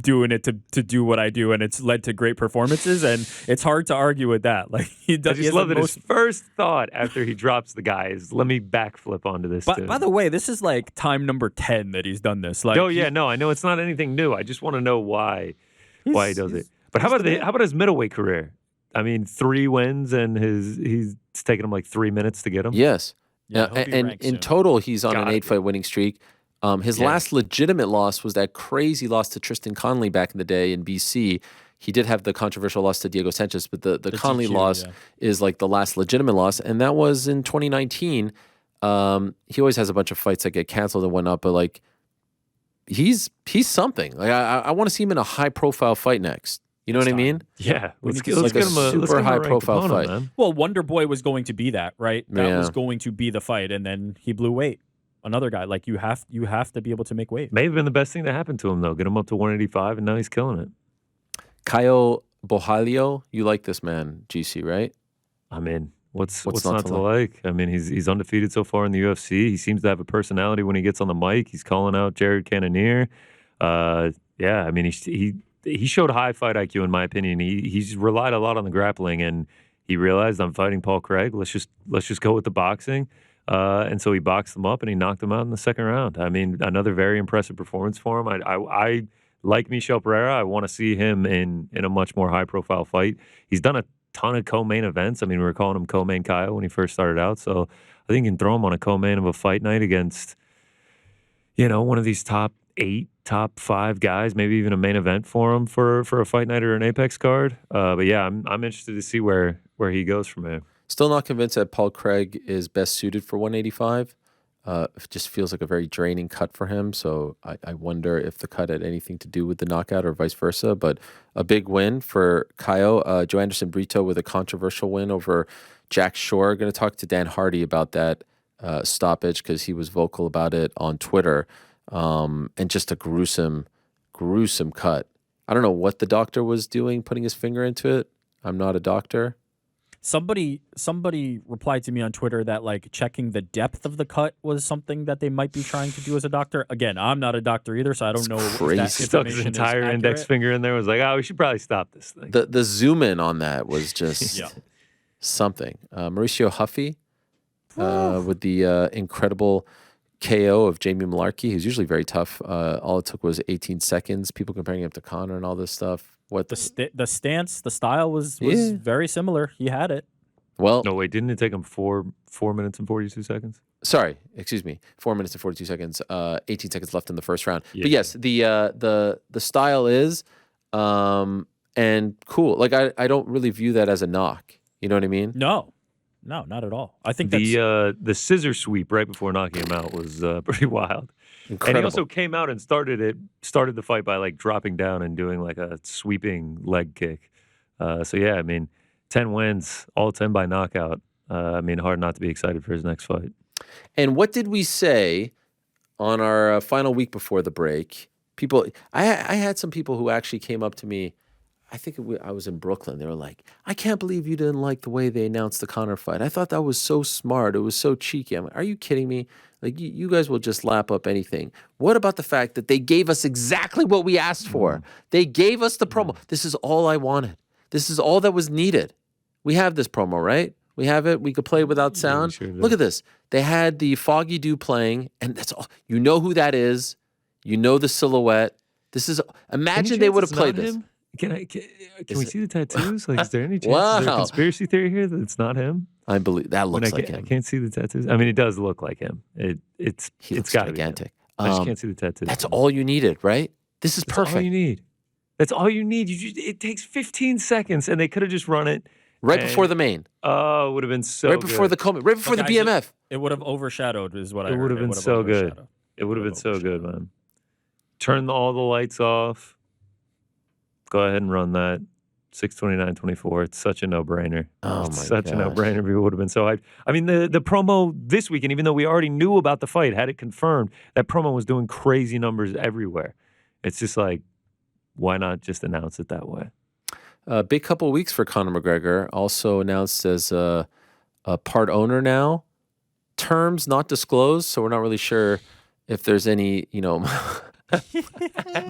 doing it to do what I do, and it's led to great performances, and it's hard to argue with that. Like he does. I just love that his first thought after he drops the guy is, "Let me backflip onto this." By the way, this is like time number 10 that he's done this. Like, I know it's not anything new. I just want to know why he does it. But how about his middweight career? I mean, 3 wins, and it's taken him like 3 minutes to get him. Yes. Yeah, and in total, he's on an 8-fight winning streak. His last legitimate loss was that crazy loss to Tristan Conley back in the day in BC. He did have the controversial loss to Diego Sanchez, but the Conley loss is like the last legitimate loss, and that was in 2019. He always has a bunch of fights that get canceled and whatnot, but like he's something. Like I want to see him in a high profile fight next. You know what I mean? Yeah, let's get him a super high profile fight. Man. Well, Wonder Boy was going to be that, right? That was going to be the fight, and then he blew weight. Another guy, like you have to be able to make weight. May have been the best thing that happened to him, though. Get him up to 185, and now he's killing it. Caio Borralho, you like this man, GC, right? I mean, what's not to like? I mean, he's undefeated so far in the UFC. He seems to have a personality when he gets on the mic. He's calling out Jared Cannonier. I mean, he showed high fight IQ in my opinion. He's relied a lot on the grappling, and he realized, I'm fighting Paul Craig. Let's just go with the boxing. And so he boxed him up and he knocked him out in the second round. I mean, another very impressive performance for him. I like Michel Pereira. I want to see him in a much more high profile fight. He's done a ton of co-main events. I mean, we were calling him co-main Kyle when he first started out. So I think you can throw him on a co-main of a fight night against, one of these top 8, top 5 guys, maybe even a main event for him for a fight night or an Apex card. But yeah, I'm interested to see where he goes from here. Still not convinced that Paul Craig is best suited for 185. It just feels like a very draining cut for him. So I wonder if the cut had anything to do with the knockout or vice versa. But a big win for Caio. Joe Anderson Brito with a controversial win over Jack Shore. Going to talk to Dan Hardy about that stoppage because he was vocal about it on Twitter. And just a gruesome cut. I don't know what the doctor was doing, putting his finger into it. I'm not a doctor. Somebody replied to me on Twitter that like checking the depth of the cut was something that they might be trying to do as a doctor. Again, I'm not a doctor either, so I don't know. Crazy. If that Stuck his information is entire index accurate. finger in there. Was like, oh, we should probably stop this thing. The zoom in on that was just something. Mauricio Huffy with the incredible KO of Jamie Malarkey, who's usually very tough. All it took was 18 seconds. People comparing him to Conor and all this stuff. What The stance, the style was very similar. He had it. Well, No, wait, didn't it take him 4 minutes and 42 seconds? sorry, excuse me. 4 minutes and 42 seconds. 18 seconds left in the first round. Yeah. But yes, the style is and cool. Like I don't really view that as a knock. You know what I mean? No, not at all. I think that's The scissor sweep right before knocking him out was pretty wild. Incredible. And he also came out and started the fight by like dropping down and doing like a sweeping leg kick. So yeah, I mean, 10 wins, all 10 by knockout. I mean, hard not to be excited for his next fight. And what did we say on our final week before the break? People, I had some people who actually came up to me. I think I was in Brooklyn. They were like, I can't believe you didn't like the way they announced the Conor fight. I thought that was so smart. It was so cheeky. I'm like, are you kidding me? Like, you guys will just lap up anything. What about the fact that they gave us exactly what we asked for? They gave us the promo. This is all I wanted. This is all that was needed. We have this promo, right? We have it. We could play it without sound. Sure Look at this. They had the Foggy Dew playing, and that's all. You know who that is. You know the silhouette. This is. Imagine they would have played this. Can we see the tattoos? Like, is there any chance? Wow. Is there a conspiracy theory here that it's not him? I believe that looks like I him. can't see the tattoos. I mean, it does look like him. It's got gigantic. I just can't see the tattoos. That's all you needed, right? This is That's perfect. all you need. That's all you need. It takes 15 seconds, and they could have just run it right before the main. Oh, it would have been so right before the Coleman. Right before the Guys, BMF. It would have overshadowed, is what I It heard. would have been so good. It would have been so good, man. Turn all the lights off. Go ahead and run that. 6:29:24. It's such a no-brainer. Oh It's my such a gosh. no-brainer. People would have been so hyped. I mean, the promo this weekend, even though we already knew about the fight, had it confirmed, that promo was doing crazy numbers everywhere. It's just like, why not just announce it that way? Big couple of weeks for Conor McGregor. Also announced as a part owner now. Terms not disclosed, so we're not really sure if there's any, Look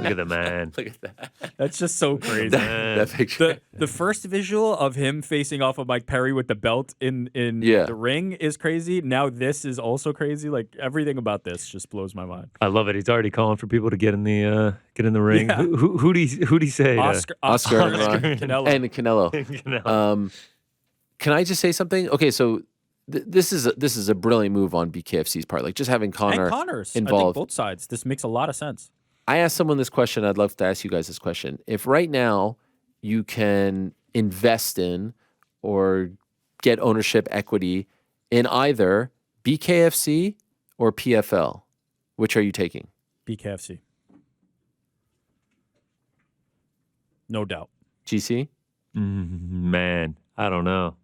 at the man. Look at that. That's just so crazy. that picture. The first visual of him facing off of Mike Perry with the belt in Yeah. the ring is crazy. Now this is also crazy. Like everything about this just blows my mind. I love it. He's already calling for people to get in the ring. Yeah. Who'd he say? Oscar and Canelo. Canelo. And Canelo. Canelo. Can I just say something? Okay, so this is a brilliant move on BKFC's part. Like just having Conor And Connor's. I think involved. both sides. This makes a lot of sense. I asked someone this question. I'd love to ask you guys this question. If right now you can invest in or get ownership equity in either BKFC or PFL, which are you taking? BKFC. No doubt. GC? Man, I don't know.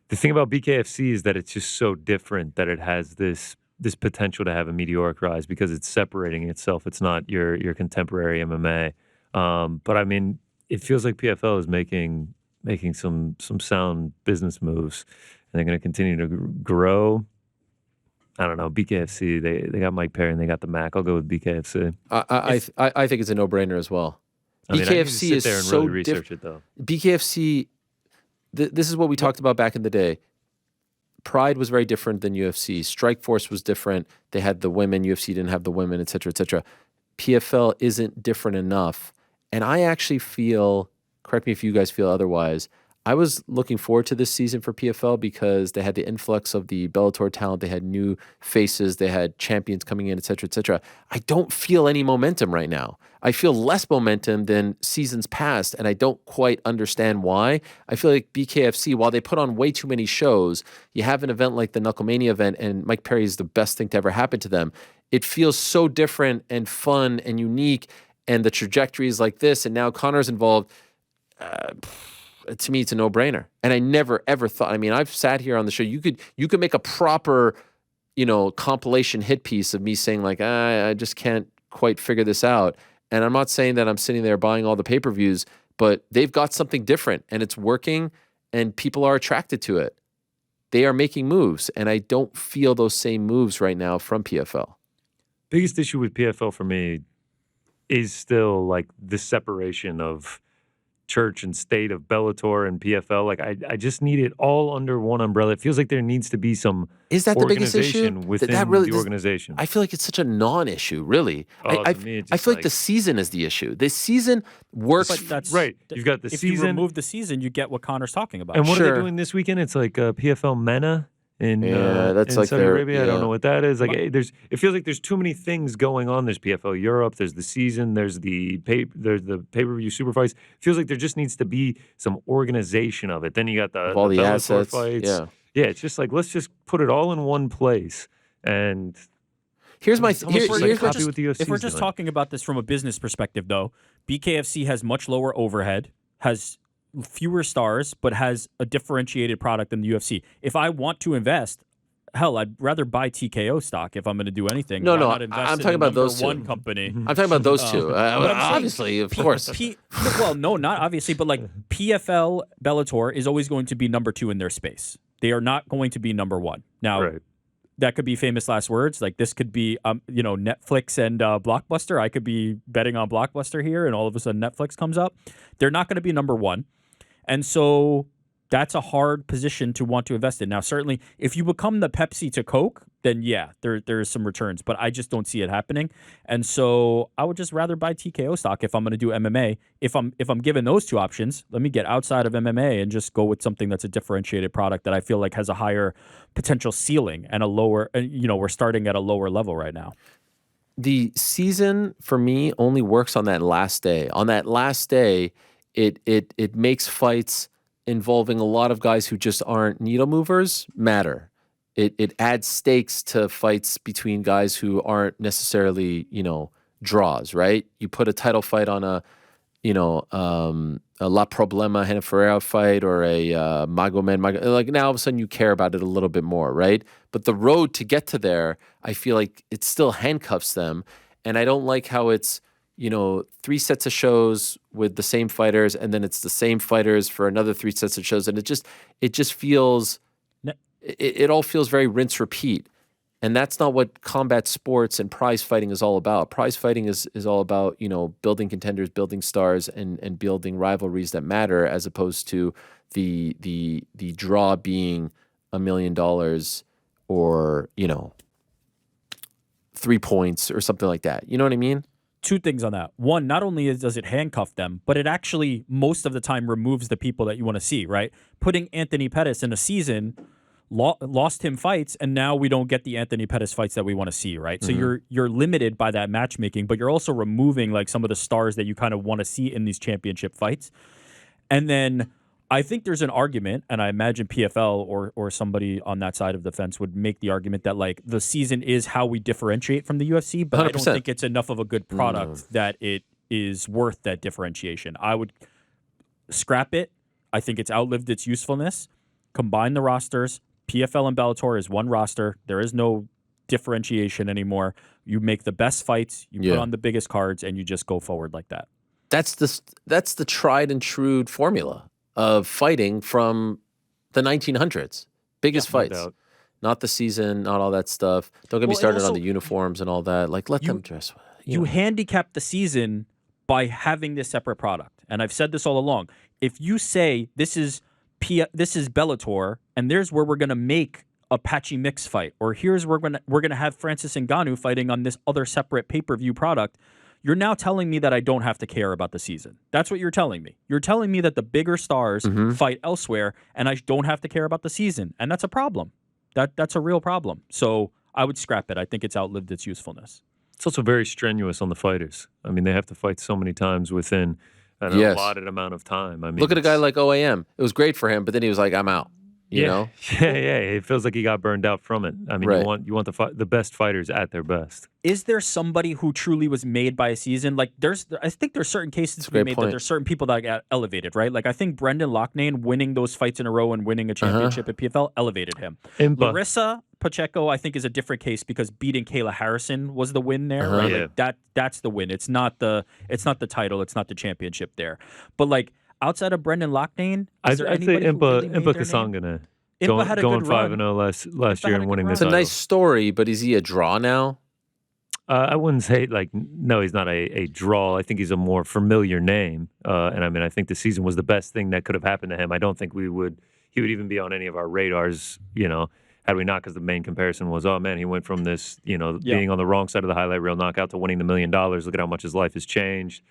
The thing about BKFC is that it's just so different that it has this potential to have a meteoric rise because it's separating itself. It's not your contemporary MMA. But I mean, it feels like PFL is making some sound business moves, and they're going to continue to grow. I don't know. BKFC, they got Mike Perry and they got the Mac. I'll go with BKFC. I think it's a no-brainer as well. I mean, I need to BKFC sit is there and so really research it though. BKFC, this is what we talked about back in the day. Pride was very different than UFC. Strikeforce was different. They had the women. UFC didn't have the women, et cetera, et cetera. PFL isn't different enough. And I actually feel, correct me if you guys feel otherwise, I was looking forward to this season for PFL because they had the influx of the Bellator talent. They had new faces. They had champions coming in, et cetera, et cetera. I don't feel any momentum right now. I feel less momentum than seasons past, and I don't quite understand why. I feel like BKFC, while they put on way too many shows, you have an event like the Knucklemania event, and Mike Perry is the best thing to ever happen to them. It feels so different and fun and unique, and the trajectory is like this, and now Conor's involved. To me, it's a no-brainer. And I never, ever thought, I mean, I've sat here on the show, you could make a proper, compilation hit piece of me saying like, I just can't quite figure this out. And I'm not saying that I'm sitting there buying all the pay-per-views, but they've got something different and it's working and people are attracted to it. They are making moves, and I don't feel those same moves right now from PFL. Biggest issue with PFL for me is still like the separation of church and state of Bellator and PFL. Like I just need it all under one umbrella. It feels like there needs to be some Is that the biggest issue? organization within That really, the organization. I feel like it's such a non-issue, really. To me, it's I just feel like the season is the issue. The season works. But that's right. You've got the if season. you remove the season, you get what Connor's talking about. And what are Sure. they doing this weekend? It's like PFL MENA in, that's in like Saudi their- Arabia. I don't yeah. know what that is. Like it feels like there's too many things going on. There's PFL Europe. There's the season. There's the pay-per-view super fights. It feels like there just needs to be some organization of it. Then you got the all the Bellator assets. fights. Yeah. It's just like let's just put it all in one place. And Here's my It's almost here, like here's copy what what the UFC if we're is just doing. talking about this from a business perspective, though, BKFC has much lower overhead, has fewer stars, but has a differentiated product than the UFC. If I want to invest, hell, I'd rather buy TKO stock if I'm going to do anything. No, Why no, not invest I'm in talking a about number those two. one company. I'm talking about those two. but I'm saying Obviously, of course. Well, no, not obviously, but like PFL Bellator is always going to be number 2 in their space. They are not going to be number 1. Now, right. that could be famous last words. Like this could be, Netflix and Blockbuster. I could be betting on Blockbuster here, and all of a sudden Netflix comes up. They're not going to be number 1, and so that's a hard position to want to invest in. Now, certainly, if you become the Pepsi to Coke, then yeah, there's some returns, but I just don't see it happening. And so I would just rather buy TKO stock if I'm going to do MMA. If I'm given those two options, let me get outside of MMA and just go with something that's a differentiated product that I feel like has a higher potential ceiling and a lower. We're starting at a lower level right now. The season for me only works on that last day. On that last day, it makes fights involving a lot of guys who just aren't needle movers matter. It adds stakes to fights between guys who aren't necessarily, draws, right? You put a title fight on a La Problema Hannah Ferreira fight or a Magomed, like now all of a sudden you care about it a little bit more, right? But the road to get to there, I feel like it still handcuffs them. And I don't like how it's, 3 sets of shows with the same fighters, and then it's the same fighters for another 3 sets of shows. And it just feels, it all feels very rinse repeat. And that's not what combat sports and prize fighting is all about. Prize fighting is all about, building contenders, building stars, and building rivalries that matter, as opposed to the draw being $1 million or, 3 points or something like that. You know what I mean? 2 things on that. One, not only does it handcuff them, but it actually most of the time removes the people that you want to see, right? Putting Anthony Pettis in a season lost him fights, and now we don't get the Anthony Pettis fights that we want to see, right? So you're limited by that matchmaking, but you're also removing like some of the stars that you kind of want to see in these championship fights. And then I think there's an argument, and I imagine PFL or somebody on that side of the fence would make the argument that like the season is how we differentiate from the UFC, but 100%. I don't think it's enough of a good product that it is worth that differentiation. I would scrap it. I think it's outlived its usefulness. Combine the rosters. PFL and Bellator is one roster. There is no differentiation anymore. You make the best fights, you put on the biggest cards, and you just go forward like that. That's the tried and true formula of fighting from the 1900s. Biggest fights. No doubt. Not the season, not all that stuff. Don't get me started on the uniforms and all that. Like, let them dress well. You handicap the season by having this separate product. And I've said this all along. If you say this is Bellator, and there's where we're going to make a patchy mix fight, or here's where we're going to have Francis Ngannou fighting on this other separate pay-per-view product, you're now telling me that I don't have to care about the season. That's what you're telling me. You're telling me that the bigger stars fight elsewhere, and I don't have to care about the season, and that's a problem. That's a real problem. So I would scrap it. I think it's outlived its usefulness. It's also very strenuous on the fighters. I mean, they have to fight so many times within an allotted amount of time. I mean, look at a guy like OAM. It was great for him, but then he was like, "I'm out." You know? Yeah. It feels like he got burned out from it. I mean, you want the best fighters at their best. Is there somebody who truly was made by a season? Like, I think there's certain cases to be made that there's certain people that got elevated, right? Like, I think Brendan Loughnane winning those fights in a row and winning a championship at PFL elevated him. Larissa Pacheco, I think, is a different case because beating Kayla Harrison was the win there, right? Like, that's the win. It's not the title. It's not the championship there. But like, outside of Brendan Loughnane, I'd say Impa Kasangana going 5-0 last year and winning this. It's a nice story, but is he a draw now? I wouldn't say no, he's not a draw. I think he's a more familiar name, and I mean, I think the season was the best thing that could have happened to him. I don't think he would even be on any of our radars, had we not, because the main comparison was, oh man, he went from this, being on the wrong side of the highlight reel knockout to winning the $1 million. Look at how much his life has changed.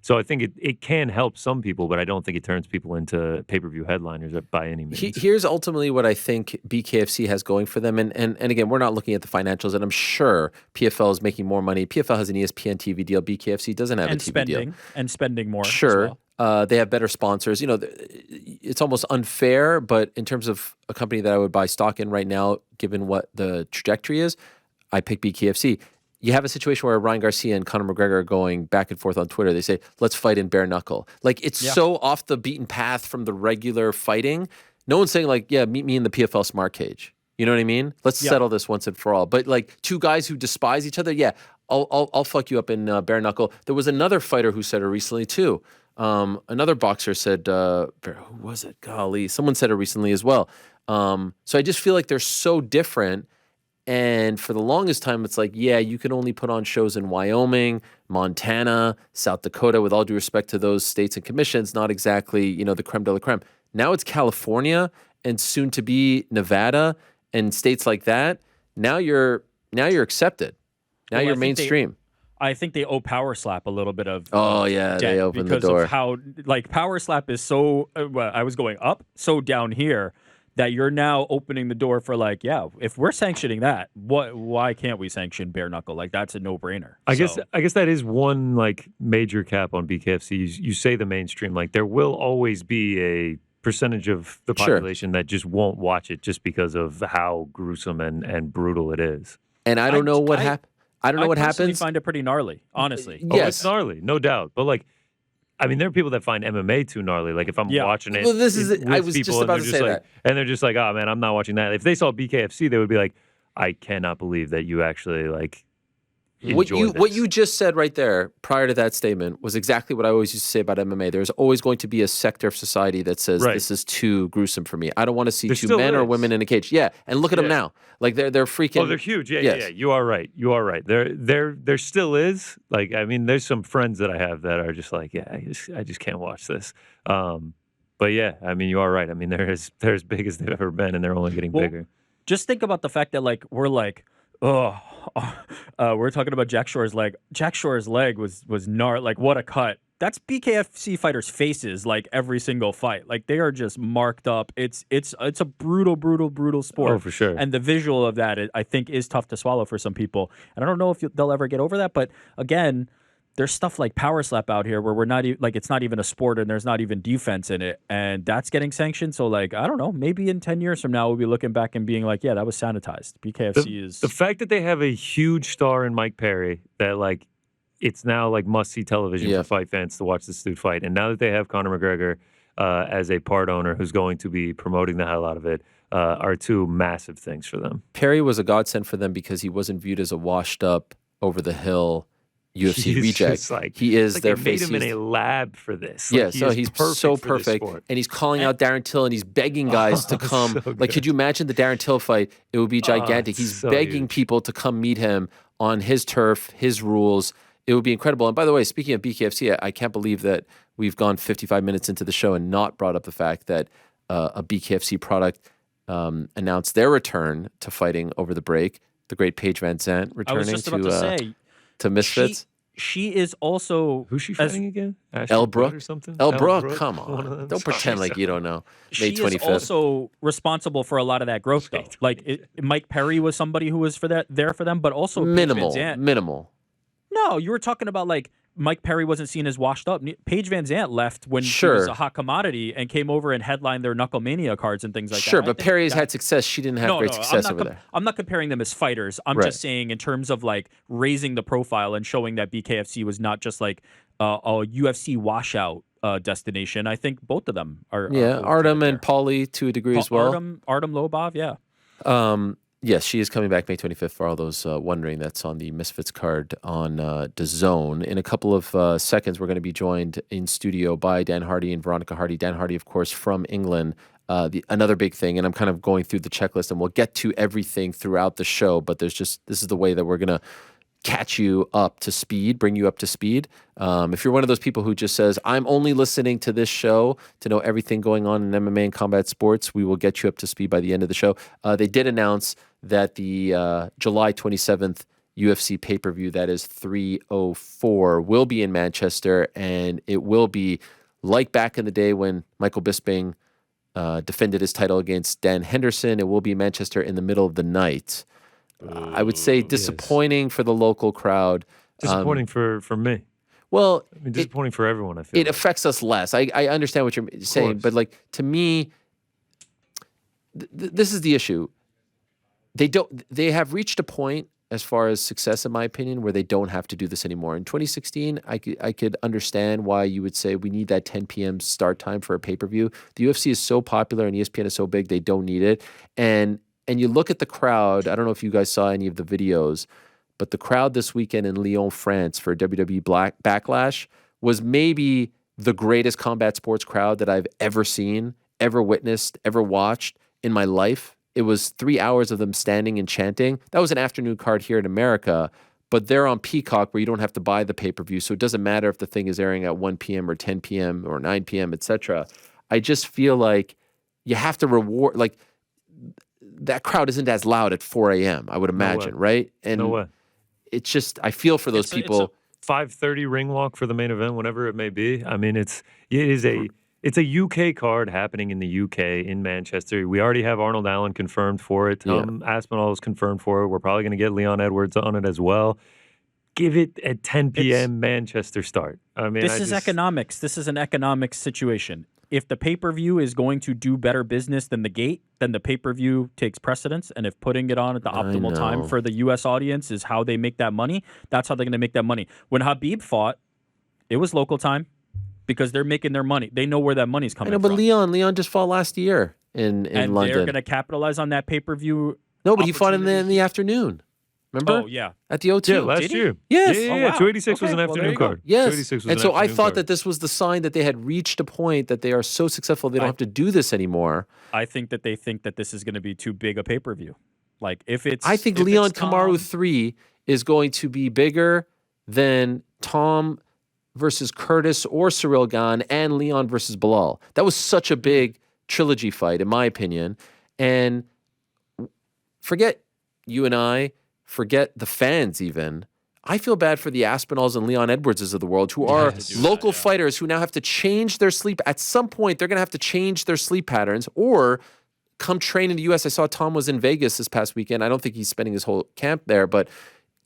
So I think it can help some people, but I don't think it turns people into pay-per-view headliners by any means. Here's ultimately what I think BKFC has going for them. And again, we're not looking at the financials, and I'm sure PFL is making more money. PFL has an ESPN TV deal. BKFC doesn't have a TV deal. And spending more. Sure. As well. They have better sponsors. It's almost unfair, but in terms of a company that I would buy stock in right now, given what the trajectory is, I pick BKFC. You have a situation where Ryan Garcia and Conor McGregor are going back and forth on Twitter. They say, let's fight in bare knuckle. Like, it's so off the beaten path from the regular fighting. No one's saying, like, yeah, meet me in the PFL Smart Cage. You know what I mean? Let's settle this once and for all. But, like, two guys who despise each other, I'll fuck you up in bare knuckle. There was another fighter who said it recently, too. Another boxer said, who was it? Golly. Someone said it recently as well. So I just feel like they're so different. And for the longest time, it's like, you can only put on shows in Wyoming, Montana, South Dakota, with all due respect to those states and commissions, not exactly, the creme de la creme. Now it's California and soon to be Nevada and states like that. Now you're accepted. Now you're mainstream. I think they owe Power Slap a little bit of they opened the door. Because of how, like, Power Slap is so, I was going up, so down here, that you're now opening the door for, like, if we're sanctioning that, why can't we sanction bare knuckle? Like, that's a no-brainer. I guess that is one, like, major cap on BKFC. You say the mainstream, like, there will always be a percentage of the population that just won't watch it just because of how gruesome and brutal it is. And I don't know what happens. I don't know what happens. I find it pretty gnarly, honestly. Yes. It's gnarly, no doubt. But, like, I mean, there are people that find MMA too gnarly. Like, if I'm watching it, I was just about to say that. And they're just like, oh, man, I'm not watching that. If they saw BKFC, they would be like, I cannot believe that you actually, like, What you just said right there prior to that statement was exactly what I always used to say about MMA. There's always going to be a sector of society that says this is too gruesome for me. I don't want to see two men or women in a cage. Yeah, and look at them now. Like they're freaking. Oh, they're huge. Yeah. You are right. There still is. Like, I mean, there's some friends that I have that are just like, I just can't watch this. But yeah, I mean, you are right. I mean, they're as big as they've ever been, and they're only getting bigger. Just think about the fact that, like, we're talking about Jack Shore's leg. Jack Shore's leg was gnarly. Like, what a cut. That's BKFC fighters' faces, like, every single fight. Like, they are just marked up. It's a brutal sport. Oh, for sure. And the visual of that, I think, is tough to swallow for some people. And I don't know if they'll ever get over that. But again, there's stuff like Power Slap out here where we're not like, it's not even a sport and there's not even defense in it, and that's getting sanctioned. So, like, I don't know, maybe in 10 years from now we'll be looking back and being like, that was sanitized. BKFC is the fact that they have a huge star in Mike Perry that, like, it's now like must-see television for fight fans to watch this dude fight, and now that they have Conor McGregor as a part owner who's going to be promoting the hell out of it, are two massive things for them. Perry was a godsend for them because he wasn't viewed as a washed-up, over-the-hill UFC reject. Like, he is like their they face. made him in a lab for this. Like, he's perfect. And he's calling out Darren Till, and he's begging guys to come. Like, could you imagine the Darren Till fight? It would be gigantic. He's begging people to come meet him on his turf, his rules. It would be incredible. And by the way, speaking of BKFC, I can't believe that we've gone 55 minutes into the show and not brought up the fact that a BKFC product announced their return to fighting over the break. The great Paige Van Zandt returning to Misfits. she is also Who's she as fighting again? Ashley Elle Brook Brook or something? Elle Elle Brook, Brook? come One of on. them. Don't pretend like you don't know. May she is 25th. also responsible for a lot of that growth, though. Like Mike Perry was somebody who was there for them, but also Paige Van Zandt. Minimal. No, you were talking about like Mike Perry wasn't seen as washed up. Paige Van Zandt left when she Sure. was a hot commodity and came over and headlined their Knucklemania cards and things like that. Sure, I but think Perry's that- had success. She didn't have No, great no, success I'm over not there. I'm not comparing them as fighters. I'm Right. just saying in terms of like raising the profile and showing that BKFC was not just like a UFC washout destination. I think both of them are. Yeah, hold Artem credit and there. Paulie to a degree as well. Artem Lobov, yeah. Yes, she is coming back May 25th for all those wondering. That's on the Misfits card on DAZN. In a couple of seconds, we're going to be joined in studio by Dan Hardy and Veronica Hardy. Dan Hardy, of course, from England. Another big thing, and I'm kind of going through the checklist, and we'll get to everything throughout the show, but this is the way that we're going to catch you up to speed, bring you up to speed. If you're one of those people who just says, I'm only listening to this show to know everything going on in MMA and combat sports, we will get you up to speed by the end of the show. They did announce that the July 27th UFC pay-per-view, that is 304, will be in Manchester, and it will be like back in the day when Michael Bisping defended his title against Dan Henderson. It will be in Manchester in the middle of the night. I would say disappointing for the local crowd. Disappointing for me. Well, I mean, disappointing for everyone, I feel it like. affects us less. I understand what you're saying, but like to me, this is the issue. They have reached a point as far as success, in my opinion, where they don't have to do this anymore. In 2016, I could understand why you would say we need that 10 p.m. start time for a pay-per-view. The UFC is so popular and ESPN is so big, they don't need it. And you look at the crowd, I don't know if you guys saw any of the videos, but the crowd this weekend in Lyon, France for WWE Backlash was maybe the greatest combat sports crowd that I've ever seen, ever witnessed, ever watched in my life. It was 3 hours of them standing and chanting. That was an afternoon card here in America, but they're on Peacock where you don't have to buy the pay-per-view, so it doesn't matter if the thing is airing at 1 p.m. or 10 p.m. or 9 p.m., etc. I just feel like you have to reward, like, that crowd isn't as loud at 4 a.m., I would imagine, right? And no way. It's just, I feel for those people. 5:30 ring walk for the main event, whatever it may be. I mean, it's a UK card happening in the UK in Manchester. We already have Arnold Allen confirmed for it. Tom Aspinall is confirmed for it. We're probably going to get Leon Edwards on it as well. Give it a 10 p.m. Manchester start. I mean, this is economics. This is an economic situation. If the pay-per-view is going to do better business than the gate, then the pay-per-view takes precedence. And if putting it on at the optimal time for the U.S. audience is how they make that money, that's how they're going to make that money. When Habib fought, it was local time because they're making their money. They know where that money's coming from. But Leon just fought last year in London. And they're going to capitalize on that pay-per-view. No, but he fought in the afternoon. Remember? Oh, yeah. At the O2. Yeah, last year. Yes. Yeah, Oh, yeah. wow. 286 was Okay, an well, afternoon there you go. card. Yes. 286 was And an so I afternoon thought card. that this was the sign that they had reached a point that they are so successful they don't have to do this anymore. I think that they think that this is going to be too big a pay-per-view. Like, if it's... I think if Leon it's Tom- Kamaru 3 is going to be bigger than Tom versus Curtis or Cyril Gane and Leon versus Bilal. That was such a big trilogy fight, in my opinion. And forget you and I, forget the fans even. I feel bad for the Aspinalls and Leon Edwardses of the world who are local fighters who now have to change their sleep. At some point, they're going to have to change their sleep patterns or come train in the U.S. I saw Tom was in Vegas this past weekend. I don't think he's spending his whole camp there, but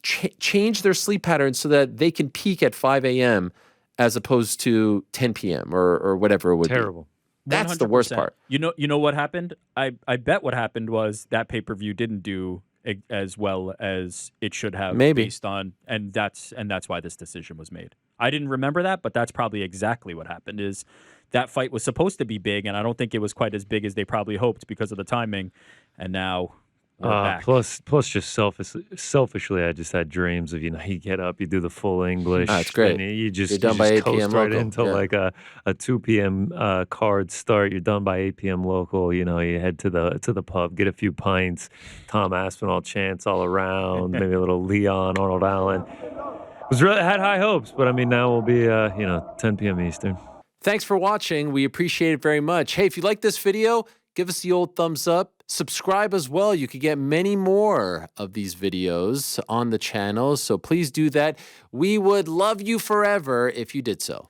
change their sleep patterns so that they can peak at 5 a.m. as opposed to 10 p.m. or whatever it would be. Terrible. That's the worst 100%. part. You know what happened? I bet what happened was that pay-per-view didn't do as well as it should have. Maybe. Based on and that's why this decision was made. I didn't remember that, but that's probably exactly what happened. Is that fight was supposed to be big, and I don't think it was quite as big as they probably hoped because of the timing. And now we're back. Plus, just selfishly, I just had dreams of, you get up, you do the full English. It's great. And you just, You're done by 8 coast p.m. right local. into like a 2 p.m. Card start. You're done by 8 p.m. local. You head to the pub, get a few pints, Tom Aspinall chants all around, maybe a little Leon, Arnold Allen. Had high hopes, but I mean, now we'll be 10 p.m. Eastern. Thanks for watching. We appreciate it very much. Hey, if you like this video, give us the old thumbs up. Subscribe as well. You could get many more of these videos on the channel, so please do that. We would love you forever if you did so.